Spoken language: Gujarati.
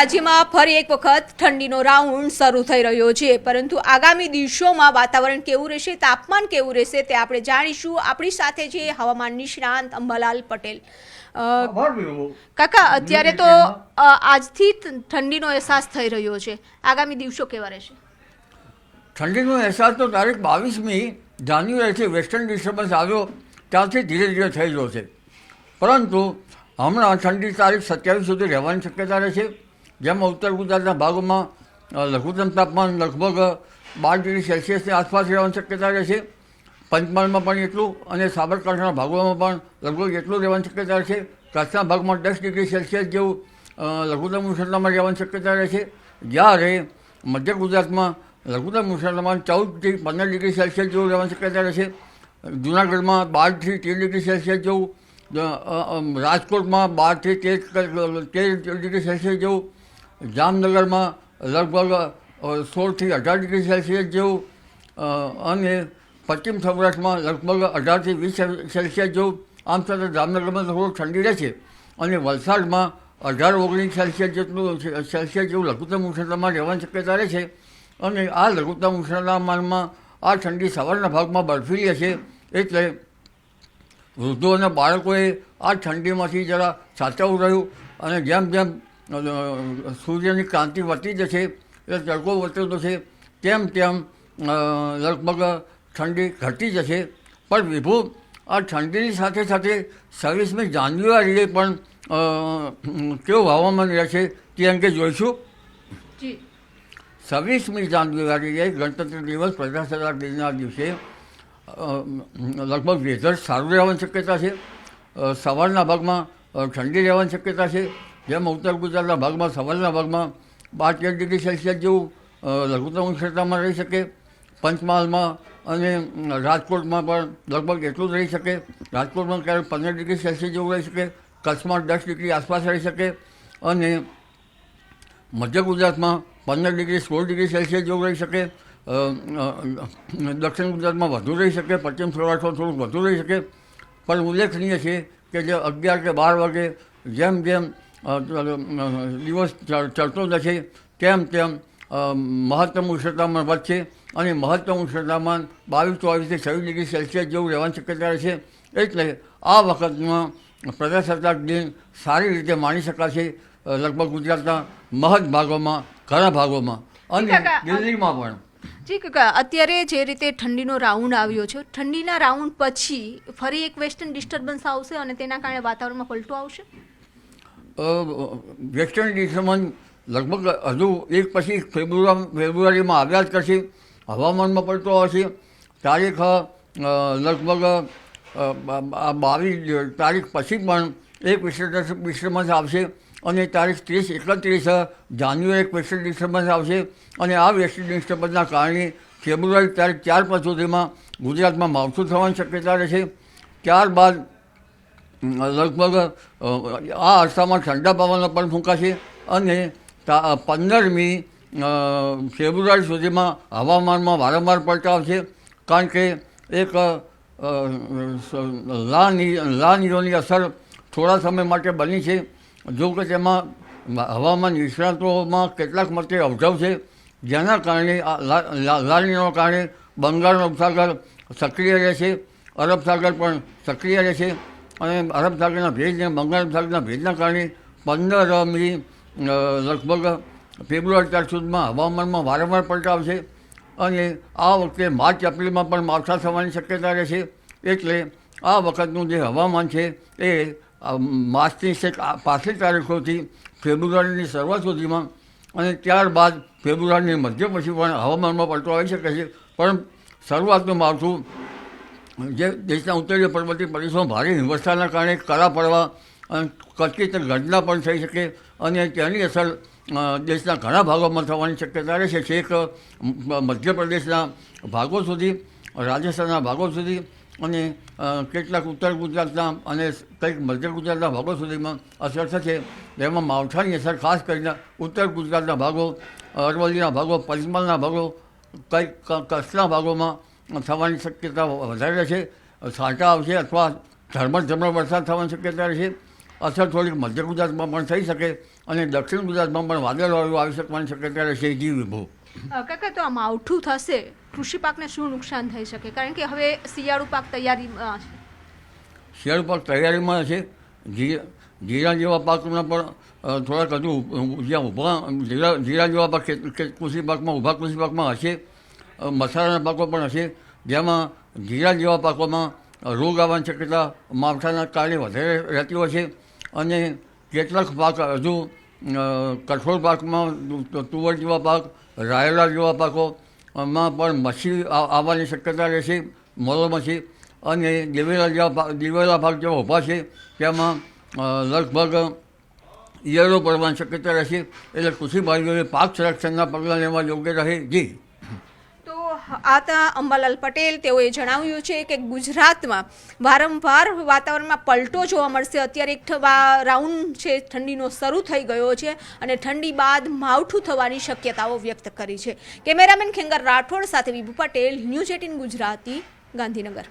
રાજ્યમાં ફરી એક વખત ઠંડીનો રાઉન્ડ શરૂ થઈ રહ્યો છે, પરંતુ આગામી દિવસોમાં વાતાવરણ કેવું રહેશે, તાપમાન કેવું રહેશે તે આપણે જાણીશું. આપણી સાથે છે હવામાન નિષ્ણાંત અંબાલાલ પટેલ. કાકા, અત્યારે તો આજથી ઠંડીનો અહેસાસ થઈ રહ્યો છે, આગામી દિવસો કેવા રહેશે? ઠંડીનો અહેસાસ તો તારીખ 22મી જાન્યુઆરીથી વેસ્ટર્ન ડિસ્ટર્બન્સ આવ્યો ત્યારથી ધીરે ધીરે થઈ રહ્યો છે, પરંતુ હમણાં ઠંડી તારીખ 27 સુધી રહેવાની શક્યતા રહે છે. જેમાં ઉત્તર ગુજરાતના ભાગોમાં લઘુત્તમ તાપમાન લગભગ 12 ડિગ્રી સેલ્સિયસની આસપાસ રહેવાની શક્યતા રહે છે. પંચમહાલમાં પણ એટલું અને સાબરકાંઠાના ભાગોમાં પણ લગભગ એટલું રહેવાની શક્યતા રહે છે. કચ્છના ભાગમાં 10 ડિગ્રી સેલ્સિયસ જેવું લઘુત્તમ ઉષ્ણતામાન રહેવાની શક્યતા રહે છે. જ્યારે મધ્ય ગુજરાતમાં લઘુત્તમ ઉષ્ણતામાન 14થી 15 ડિગ્રી સેલ્સિયસ જેવું રહેવાની શક્યતા રહે છે. જૂનાગઢમાં 12થી 13 ડિગ્રી સેલ્સિયસ જેવું, રાજકોટમાં 12થી 13 ડિગ્રી સેલ્સિયસ જેવું, જામનગરમાં લગભગ 16થી 18 ડિગ્રી સેલ્સિયસ જેવું, અને પશ્ચિમ સૌરાષ્ટ્રમાં લગભગ 18થી 20 સેલ્સિયસ જેવું. આમ છતાં જામનગરમાં થોડું ઠંડી રહે છે અને વલસાડમાં 18-19 સેલ્સિયસ જેવું લઘુત્તમ ઉષ્ણતામાન રહેવાની શક્યતા રહે છે. અને આ લઘુત્તમ ઉષ્ણતામાનમાં આ ઠંડી સવારના ભાગમાં બરફીલી હશે, એટલે વૃદ્ધો અને બાળકોએ આ ઠંડીમાંથી જરા સાચવવું રહ્યું. અને જેમ જેમ સૂર્યની ક્રાંતિ વધતી જશે, એટલે તડકો વધતો જશે, તેમ તેમ લગભગ ઠંડી ઘટી જશે. પણ વિભુ, આ ઠંડીની સાથે સાથે 26મી જાન્યુઆરીએ પણ કેવું હવામાન રહેશે તે અંગે જોઈશું. 26મી જાન્યુઆરીએ ગણતંત્ર દિવસ પ્રજાસત્તાક દિનના દિવસે લગભગ વેધર સારું રહેવાની શક્યતા છે. સવારના ભાગમાં ઠંડી રહેવાની શક્યતા છે. જેમાં ઉત્તર ગુજરાતના ભાગમાં સવારના ભાગમાં 12-13 ડિગ્રી સેલ્સિયસ જેવું લઘુત્તમ ઉષ્ણતામાન રહી શકે. પંચમહાલમાં અને રાજકોટમાં પણ લગભગ એટલું જ રહી શકે. રાજકોટમાં ક્યારેક 15 ડિગ્રી સેલ્સિયસ જેવું રહી શકે. કચ્છમાં 10 ડિગ્રી આસપાસ રહી શકે. અને મધ્ય ગુજરાતમાં 15 ડિગ્રી 16 ડિગ્રી સેલ્સિયસ જેવું રહી શકે. દક્ષિણ ગુજરાતમાં વધુ રહી શકે. પશ્ચિમ સૌરાષ્ટ્રમાં થોડુંક વધુ રહી શકે. પણ ઉલ્લેખનીય છે કે જે 11 કે 12 વાગે જેમ જેમ દિવસ ચડતો જશે તેમ તેમ મહત્તમ ઉષ્ણતામાન વધશે અને મહત્તમ ઉષ્ણતામાન 22-24થી 26 ડિગ્રી સેલ્સિયસ જેવું રહેવાની શક્યતા રહેશે. એટલે આ વખતમાં પ્રજાસત્તાક દિન સારી રીતે માણી શકાશે લગભગ ગુજરાતના મહદ ભાગોમાં, ઘણા ભાગોમાં અને દિલ્હીમાં પણ. જી કાકા, અત્યારે જે રીતે ઠંડીનો રાઉન્ડ આવ્યો છે, ઠંડીના રાઉન્ડ પછી ફરી એક વેસ્ટર્ન ડિસ્ટર્બન્સ આવશે અને તેના કારણે વાતાવરણમાં પલટો આવશે? વેસ્ટર્ન ડિસ્ટર્બન્સ લગભગ હજુ એક પછી ફેબ્રુઆરીમાં આવ્યા જ કરશે. હવામાનમાં પલટો આવશે. તારીખ લગભગ 22 તારીખ પછી પણ એક ડિસ્ટર્બન્સ આવશે અને તારીખ 30-31 જાન્યુઆરી એક વેસ્ટર્ન ડિસ્ટર્બન્સ આવશે. અને આ વેસ્ટર્ન ડિસ્ટર્બન્સના કારણે ફેબ્રુઆરી તારીખ 4-5 સુધીમાં ગુજરાતમાં માવઠું થવાની શક્યતા રહેશે. ત્યારબાદ લગભગ આ અરસામાં ઠંડા પવનો પણ ફૂંકાશે અને 15મી ફેબ્રુઆરી સુધીમાં હવામાનમાં વારંવાર પલટો આવશે. કારણ કે એક લા નીરોની અસર થોડા સમય માટે બની છે. જો કે તેમાં હવામાન નિષ્ણાતોમાં કેટલાક મતે અવઢવ છે, જેના કારણે લા નીરોના કારણે બંગાળનો ઉપસાગર સક્રિય રહેશે, અરબ સાગર પણ સક્રિય રહેશે. અને અરબ સાગરના ભેજ અને બંગાળ સાગરના ભેજના કારણે 15મી લગભગ ફેબ્રુઆરી તારીખ સુધીમાં હવામાનમાં વારંવાર પલટો આવશે. અને આ વખતે માર્ચ એપ્રિલમાં પણ માવઠા થવાની શક્યતા રહેશે. એટલે આ વખતનું જે હવામાન છે એ માર્ચની પાછલી તારીખોથી ફેબ્રુઆરીની શરૂઆત સુધીમાં અને ત્યારબાદ ફેબ્રુઆરીની મધ્ય પછી પણ હવામાનમાં પલટો આવી શકે છે. પણ શરૂઆતનું માવઠું જે દેશના ઉત્તરીય પર્વતીય પ્રદેશોમાં ભારે હિમવર્ષાના કારણે કરા પડવા અને કચ્છી ગર્જના પણ થઈ શકે અને તેની અસર દેશના ઘણા ભાગોમાં થવાની શક્યતા રહેશે. છેક મધ્યપ્રદેશના ભાગો સુધી, રાજસ્થાનના ભાગો સુધી અને કેટલાક ઉત્તર ગુજરાતના અને કંઈક મધ્ય ગુજરાતના ભાગો સુધીમાં અસર થશે. તેમાં માવઠાની અસર ખાસ કરીને ઉત્તર ગુજરાતના ભાગો, અરવલ્લીના ભાગો, પંચમહાલના ભાગો, કંઈક કચ્છના ભાગોમાં થવાની શક્યતા વધારે રહેશે. છાંટા આવશે અથવા ઝરમર વરસાદ થવાની શક્યતા રહેશે. અસર થોડીક મધ્ય ગુજરાતમાં પણ થઈ શકે અને દક્ષિણ ગુજરાતમાં પણ વાદળવાળું આવી શકવાની શક્યતા રહેશે જી વિભુ. કાકા, તો આ માવઠું થશે કૃષિ પાકને શું નુકસાન થઈ શકે? કારણ કે હવે શિયાળુ પાક તૈયારીમાં છે. શિયાળુ પાક તૈયારીમાં છે. જીરા જેવા પાકના પણ થોડાક હજુ જ્યાં ઊભા જીરા જેવા પાક કૃષિ પાકમાં ઊભા કૃષિ પાકમાં હશે. મસાલાના પાકો પણ હશે, જેમાં જીરા જેવા પાકોમાં રોગ આવવાની શક્યતા માવઠાના કારણે વધારે રહેતી હોય છે. અને કેટલાક પાક હજુ કઠોળ પાકમાં તુવર જેવા પાક, રાયડા જેવા પાકોમાં પણ મચ્છી આવવાની શક્યતા રહેશે, મોલો મચ્છી. અને દિવેલા પાક જેવા ઊભા છે તેમાં લગભગ ઈયળો પડવાની શક્યતા રહેશે. એટલે કૃષિ ભાઈઓએ પાક સંરક્ષણના પગલાં લેવા યોગ્ય રહે. જી. આ હતા અંબાલાલ પટેલ. તેઓએ જણાવ્યું છે કે ગુજરાતમાં વારંવાર વાતાવરણમાં પલટો જોવા મળશે. અત્યારે એક રાઉન્ડ છે ઠંડીનો શરૂ થઈ ગયો છે અને ઠંડી બાદ માવઠું થવાની શક્યતાઓ વ્યક્ત કરી છે. કેમેરામેન ખેંગર રાઠોડ સાથે વિભુ પટેલ, ન્યૂઝ 18 ગુજરાતી, ગાંધીનગર.